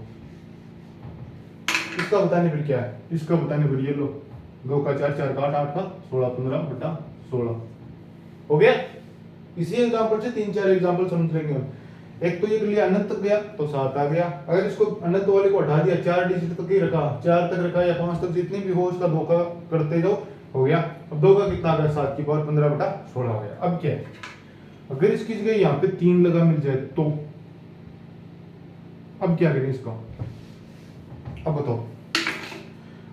इसका बताने पर क्या है? इसका बताने पर ये लो, 2 का 4 4 का 8 8 का 16 15/16 हो गया। इसी एग्जांपल से 3 4 एग्जांपल समझ लेंगे हम। एक तो ये कर लिया, अनंत तक गया तो 7 आ गया। अगर इसको अनंत वाले को हटा दिया, 4 डिजिट तक ही रखा, 4 तक रखा या 5 तक, जितनी भी हो उसका 2 का करते जाओ, हो गया। अब 2 का कितना आ गया? 7 की पावर 15/16 हो गया। अब क्या है? अगर इसकी जगह यहाँ पे 3 लगा मिल जाए तो अब क्या करें इसका? अब बताओ,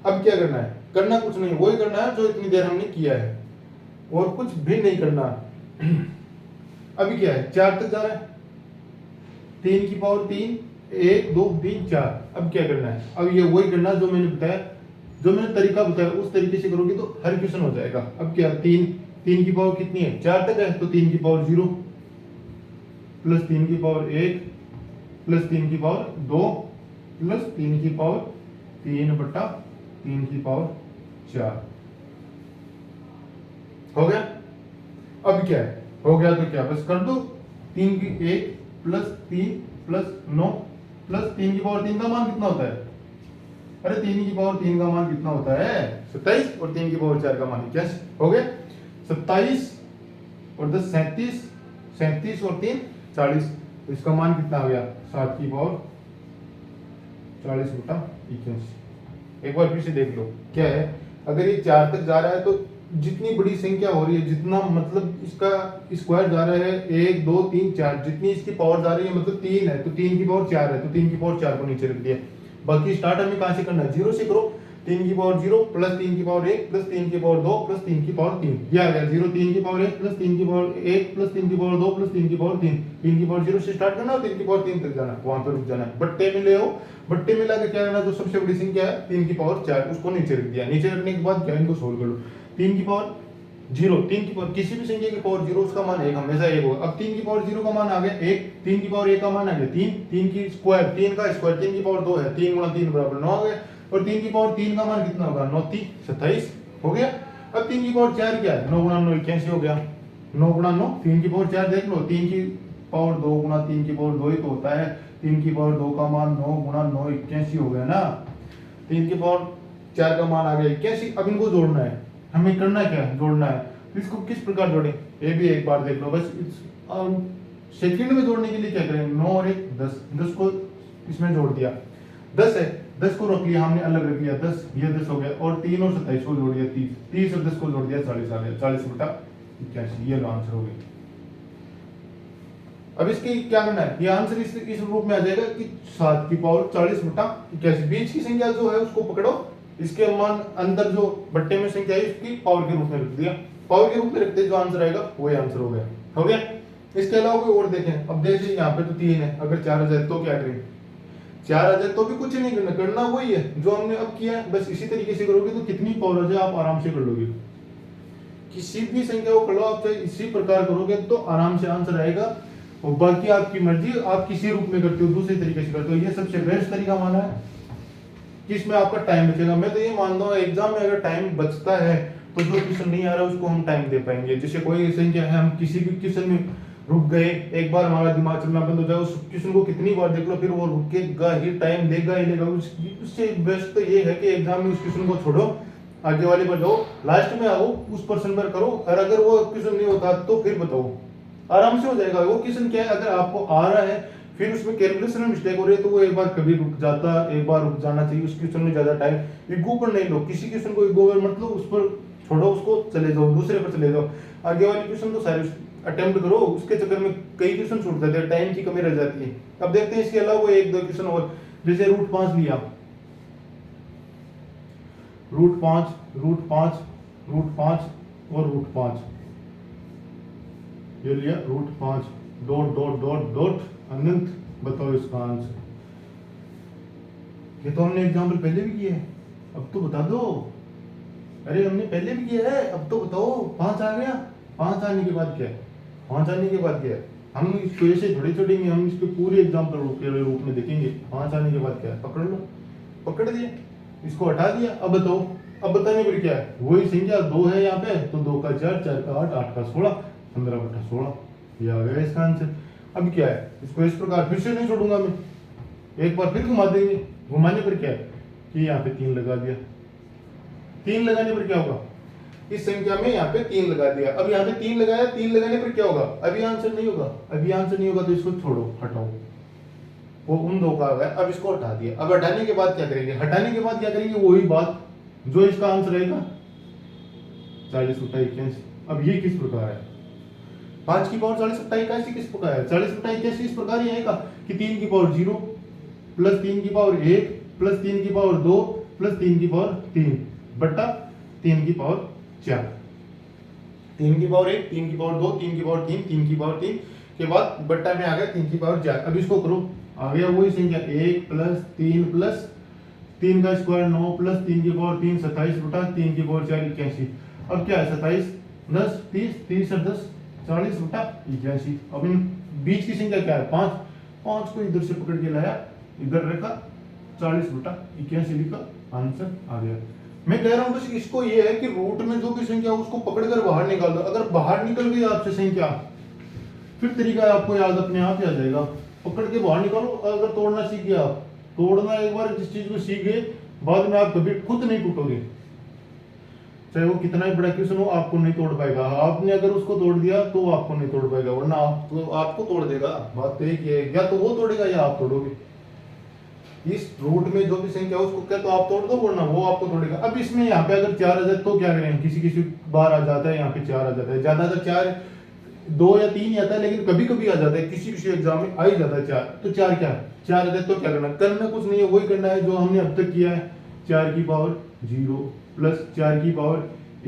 अब क्या करना है? करना कुछ नहीं, वही करना है जो इतनी देर हमने किया है, और कुछ भी नहीं करना। अभी क्या है? 4 तक जा रहा है, 3 की पावर 3 1 2 3 4। अब क्या करना है? अब ये वही करना जो मैंने बताया, जो मैंने तरीका बताया, उस तरीके से करोगे तो हर क्वेश्चन हो जाएगा। अब क्या? 3 की पावर कितनी है? 4 तक है, तो 3 की पावर 0 प्लस 3 की पावर 1 प्लस 3 की पावर 2 प्लस 3 की पावर 3/3 की पावर 4 हो गया। अब क्या है? हो गया तो क्या? बस कर दो। 3 की 1 प्लस 3 प्लस 9 प्लस 3 की पावर 3 का मान कितना होता है? अरे 3 की पावर 3 का मान कितना होता है? 27, और 3 की पावर 4 का मान 81 हो गया। 27 और 10 37, 37 और 3 40। तो इसका मान कितना आ गया? 7 की पावर 40/81। एक बार फिर से देख लो क्या है। अगर ये 4 तक जा रहा है तो जितनी बड़ी संख्या हो रही है, जितना मतलब इसका स्क्वायर जा रहा है 1 2 3 4, जितनी इसकी पावर जा रही है मतलब 3 है, तो 3 की पावर 4 है, तो 3 की पावर 4 को नीचे रख दिया। बाकी स्टार्ट हमें कहां से करना है? 0 से करो। 3 की पावर 0 प्लस 3 की पावर 1 प्लस 3 की पावर 2 प्लस 3 की पावर 3, ये आ गया 0। 3 की पावर 1 प्लस 3 की पावर 1 प्लस 3 की पावर 2 प्लस 3 की पावर 3। 3 की पावर 0 से स्टार्ट करना और 3 की पावर 3 तक जाना, वहां पर रुक जाना है। बट्टे में ले आओ, बट्टे में लाकर क्या करना? जो सबसे बड़ी संख्या है 3 की पावर 4, उसको नीचे रख दिया। नीचे रखने के बाद क्या, इनको सोल्व कर लो। 3 की पावर 0, 3 की पावर किसी भी संख्या की पावर 0 उसका मान 1 हमेशा 1 होगा। अब 3 की पावर 0 का मान आ गया 1, 3 की पावर 1 का मान आ गया 3, 3 की स्क्वायर 3 का स्क्वायर 3 की पावर 2 है, 3 गुणा 3 बराबर 9 आ गया। और 3 की पावर 3 का मान कितना होगा? 9 3 27 हो गया। अब 3 की पावर 4 क्या है? 9 गुणा 9 81 हो गया। 9 गुणा 9, 3 की पावर 4 देख लो, 3 की पावर 2 गुणा 3 की पावर 2 ही तो होता है। 3 की पावर 2 का मान 9 गुणा 9 81 हो गया ना। 3 की पावर 4 का मान आ गया 81। अब इनको जोड़ना है, हमें करना क्या है? जोड़ना है। इसको किस प्रकार जोड़ें ये भी एक बार देख लो। बस सेकंड में जोड़ने के लिए क्या करें? 9 और 1 10, 10 को इसमें जोड़ दिया, 10 है, 10 को रख लिया हमने, अलग रख लिया 10, ये 10 हो गया। और 3 और 27 को जोड़ दिया 30, 30 और 10 को जोड़ दिया 40 आ गया। 40/81, ये आंसर हो गया। अब इसकी क्या करना है? ये आंसर इस रूप में आ जाएगा कि 7 की पावर 40/81। बीच की संख्या जो है उसको पकड़ो, इसके मान अंदर जो बट्टे में संख्या है इसकी पावर के रूप में रख दिया। पावर के रूप में रखते जो आंसर आएगा वही आंसर हो गया। इसके अलावा कोई और देखें, अब देखिए यहाँ पे तो 3 है, अगर 4 आ जाए तो क्या करें, 4 आ जाए तो भी कुछ नहीं करना वही है जो हमने अब किया है, बस इसी तरीके से करोगे तो कितनी पावर आ जाए आप आराम से कर लोगे। किसी भी संख्या को कर लो आप, चाहे इसी प्रकार करोगे तो आराम से आंसर आएगा। और बाकी आपकी मर्जी, आप किसी रूप में करते हो, दूसरे तरीके से करते हो, ये सबसे बेस्ट तरीका माना है कि इसमें आपका टाइम बचेगा। मैं तो ये मानता हूँ एग्जाम में अगर टाइम बचता है तो जो क्वेश्चन नहीं आ रहा उसको हम टाइम दे पाएंगे। जैसे कोई संख्या है, हम किसी भी क्वेश्चन में रुक गए, एक बार हमारा दिमाग चलना बंद हो जाए, उस क्वेश्चन को कितनी बार देख लो फिर वो रुकेगा ही, टाइम लेगा ही लेगा। उससे बेस्ट तो ये है कि एग्जाम में उस क्वेश्चन को छोड़ो, आगे वाले पर जाओ, लास्ट में आओ, उस पर्सन पर करो, और अगर वो क्वेश्चन नहीं होता तो फिर बताओ, आराम से हो जाएगा। वो क्वेश्चन क्या है, अगर आपको आ रहा है फिर उसमें कैलकुलेशन में मिस्टेक हो रही है तो वो एक बार कभी रुक जाता, एक बार रुक जाना चाहिए। उस क्वेश्चन में ज्यादा टाइम ईगो पर नहीं लो, किसी क्वेश्चन को ईगो पर मत लो, उस पर छोड़ो, उसको चले जाओ, दूसरे पर चले जाओ। आगे वाले क्वेश्चन तो सारे अटेम्प्ट करो, उसके चक्कर में कई क्वेश्चन छूट जाते हैं, टाइम की कमी रह जाती है। अब देखते हैं इसके अलावा वो 1-2 क्वेश्चन और, जैसे √5 लिया, √5 और √5 ये लिया, √5 डॉट डॉट डॉट डॉट अनंत, बताओ इसका आंसर। ये तो हमने एग्जाम्पल पहले भी किया है, अब तो बता दो। अरे हमने पहले भी किया है, अब तो बताओ। 5 आ गया, 5 आने के बाद क्या है, 5 आने के बाद क्या है, हम इसको ऐसे थोड़ी छोड़ेंगे, हम इसके पूरे एग्जाम्पल के रूप में देखेंगे। 5 आने के बाद क्या है, पकड़ लो, पकड़ दिया, इसको हटा दिया। अब बताओ, अब बताने पर क्या है, वही संख्या 2 है यहाँ पे, तो 2 का 4, 4 का 8, 8 का 16, 15/16, ये आ गया इसका आंसर। अब क्या है, इसको इस प्रकार फिर से नहीं छोड़ूंगा मैं, एक बार फिर घुमा देंगे। घुमाने पर क्या है कि यहाँ पे 3 लगा दिया, 3 लगाने पर क्या होगा, इस संख्या में यहाँ पे 3 लगा दिया। अब यहाँ पे 3 लगाया, 3 लगाने पर क्या होगा, अभी आंसर नहीं होगा, अभी आंसर नहीं होगा तो इसको छोड़ो, हटाओ, वो उन 2 का आ गया। अब इसको हटा दिया, अब हटाने के बाद क्या करेंगे, हटाने के बाद क्या करेंगे, वही बात जो इसका आंसर रहेगा 40/81। अब ये किस प्रकार है, 5 की पावर 40/81 किस प्रकार है, 40/81 इस प्रकार ही आएगा कि 3 की पावर 0 प्लस 3 की पावर 1 प्लस 3 की पावर 2 प्लस 3 की पावर 3 बटा 3 की पावर 4। 3 की पावर 1, 3 की पावर 2, 3 की पावर 3, 3 की पावर 3 के बाद बट्टा में आ गया 3 की पावर 4। अब इसको करो, आ गया वही संख्या 1 प्लस 3 प्लस 3 का स्क्वायर 9 प्लस 3 की पावर 3 27 बटा 3 की पावर 4 81। अब क्या है 27 10 30 30 और 10 40 बटा 81। अब इन बीच की संख्या क्या है 5, 5 को इधर से पकड़ के लाया, इधर रखा, 40/81 लिखा, आंसर आ गया। मैं कह रहा हूं बस इसको ये है कि रूट में जो भी संख्या उसको पकड़कर बाहर निकाल दो। अगर बाहर निकल गई आपसे संख्या फिर तरीका आपको याद अपने आप ही आ जाएगा, पकड़ के बाहर निकालो। अगर तोड़ना सीख गए आप, तोड़ना एक बार जिस चीज को सीख गए बाद में आप कभी खुद नहीं टूटोगे, चाहे वो कितना ही बड़ा क्वेश्चन हो आपको नहीं तोड़ पाएगा। आपने अगर उसको तोड़ दिया तो आपको नहीं तोड़ पाएगा, वरना आपको तोड़ देगा। बात तो एक ही है, या तो वो तोड़ेगा या आप तोड़ोगे। इस रूट में जो भी संख्या है उसको क्या तो आप तोड़ दो, वरना वो आपको तोड़ेगा। अब इसमें यहाँ पे अगर 4 आ जाए तो क्या करें, किसी किसी बार आ जाता है यहाँ पे 4 आ जाता है, ज्यादातर 4 2 या 3 ही आता है, लेकिन कभी कभी आ जाता है, किसी किसी एग्जाम में आ ही जाता है 4। तो 4 क्या है, 4 आ जाए तो क्या करना कुछ नहीं है, वही करना है जो हमने अब तक किया है। 4 की पावर 0 प्लस 4 की पावर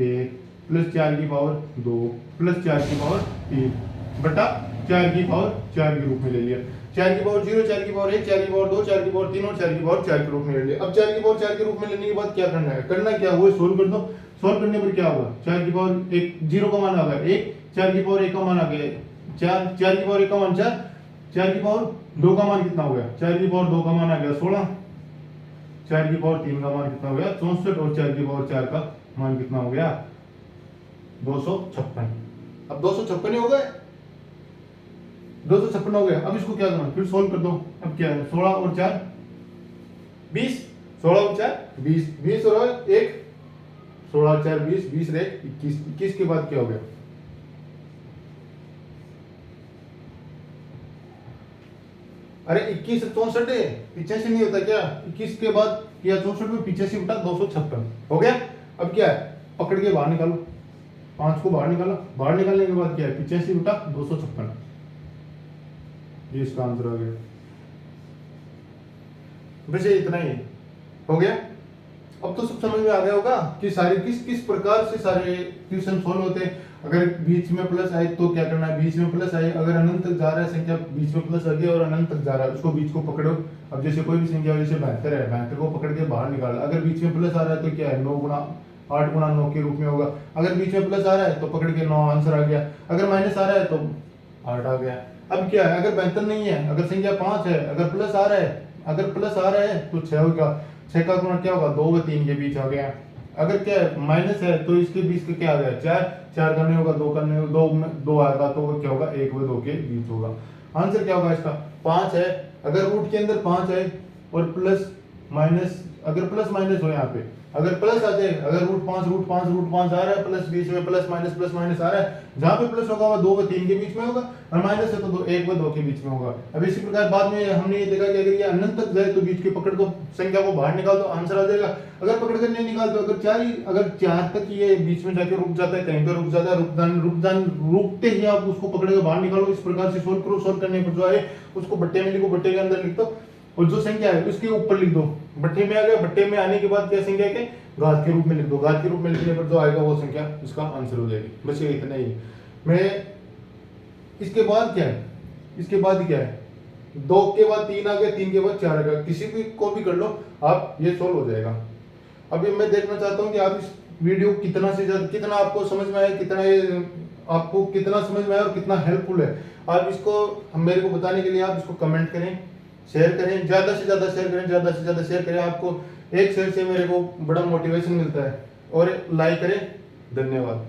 1 प्लस 4 की पावर 2 प्लस 4 की पावर 3 बटा 4 की पावर 4 के रूप में ले लिया। 4 की पावर 0, 4 की पावर 1, 4 की पावर 2, 4 की पावर 3 और 4 की पावर 4 के रूप में ले लिया। अब 4 की पावर 4 के रूप में लेने के बाद क्या करना है, करना क्या वो सोल्व कर दो। सोल्व करने पर क्या होगा, 4 की पावर 1 0 का मान आ गया 1, 4 की पावर 1 का मान आ गया 4, 4 की पावर 1 का मान 4, 4 की पावर 2 का मान कितना हो गया, 4 की पावर 2 का मान आ गया 16, 4 की पावर 3 का मान कितना हो गया 64 और 4 की पावर 4 का मान कितना हो गया 256। अब 256 हो गए, 256 हो गया। अब इसको क्या करना, फिर सोल्व कर दो। अब क्या है 16 और 4 20, 16 और 4 20, 20 और 1 16 और 4 20, 20 रहे 21, 21 के बाद क्या हो गया, अरे 21 64 है, 85 नहीं होता क्या, 21 के बाद किया 64 में 85 बटा 256 हो गया। अब क्या है, पकड़ के बाहर निकालो, 5 को बाहर निकालो, बाहर निकालने के बाद क्या है 85 बटा 256, ये इसका आंसर आ गया। वैसे इतना ही हो गया। अब तो सब समझ में आ गया होगा कि सारे किस किस प्रकार से सारे क्वेश्चन सॉल्व होते हैं। अगर बीच में प्लस आए तो क्या करना है, बीच में प्लस आए, अगर अनंत तक जा रहा है संख्या, बीच में प्लस आ गया और अनंत तक जा रहा है, उसको बीच को पकड़ो। अब जैसे कोई भी संख्या जैसे 72 है, 72 को पकड़ के बाहर निकाल, अगर बीच में प्लस आ रहा है तो क्या है, 9 गुना 8 गुना 9 के रूप में होगा। अगर बीच में प्लस आ रहा है तो पकड़ के 9 आंसर आ गया, अगर माइनस आ रहा है तो 8 आ गया। अब क्या है, अगर 72 नहीं है, अगर संख्या 5 है, अगर प्लस आ रहा है, अगर प्लस आ रहा है तो 6 होगा, 6 का गुणा क्या होगा, 2 व 3 के बीच आ गया। अगर क्या है माइनस है तो इसके बीच का क्या आ गया, 4, 4 का नहीं होगा, 2 का नहीं होगा, 2 में 2 आएगा तो वो क्या होगा, 1 व 2 के बीच होगा। आंसर क्या होगा इसका, 5 है। अगर रूट के अंदर 5 है और प्लस माइनस, अगर प्लस माइनस हो यहाँ पे, अगर प्लस आ जाए, अगर रूट 5 आ रहा है, प्लस बीच में प्लस माइनस आ रहा है, जहाँ पे प्लस होगा वो 2 व 3 के बीच में होगा, और माइनस है तो 1 व 2 के बीच में होगा। अब इसी प्रकार बाद में हमने ये देखा कि अगर ये अनंत तक जाए तो बीच की पकड़ को संख्या को बाहर निकाल दो, आंसर आ जाएगा। अगर पकड़ कर नहीं निकाल दो, अगर 4 तक ये बीच में जाके रुक जाता है, कहीं पे रुक जाता है, रुकते ही आप उसको पकड़ के बाहर निकालो। इस प्रकार से सोल्व करो, सोल्व करने पर जो आए उसको बट्टे में लिखो, बट्टे के अंदर लिख दो, और जो संख्या है उसके ऊपर लिख दो। बट्टे में आ गया, बट्टे में आने के बाद क्या संख्या के घात के रूप में लिख दो, घात के रूप में लिखने पर जो आएगा वो संख्या उसका आंसर हो जाएगी। बस ये इतना ही। मैं इसके बाद क्या है, इसके बाद क्या है, 2 के बाद 3 आ गया, 3 के बाद 4 आ गया, किसी भी को भी कर लो आप, ये सोल्व हो जाएगा। अभी मैं देखना चाहता हूँ कि आप इस वीडियो कितना से ज्यादा, कितना आपको समझ में आया, कितना ये आपको कितना समझ में आया और कितना हेल्पफुल है। आप इसको मेरे को बताने के लिए आप इसको कमेंट करें, शेयर करें, ज्यादा से ज्यादा शेयर करें, ज्यादा से ज्यादा शेयर करें। आपको एक शेयर से मेरे को बड़ा मोटिवेशन मिलता है, और लाइक करें। धन्यवाद।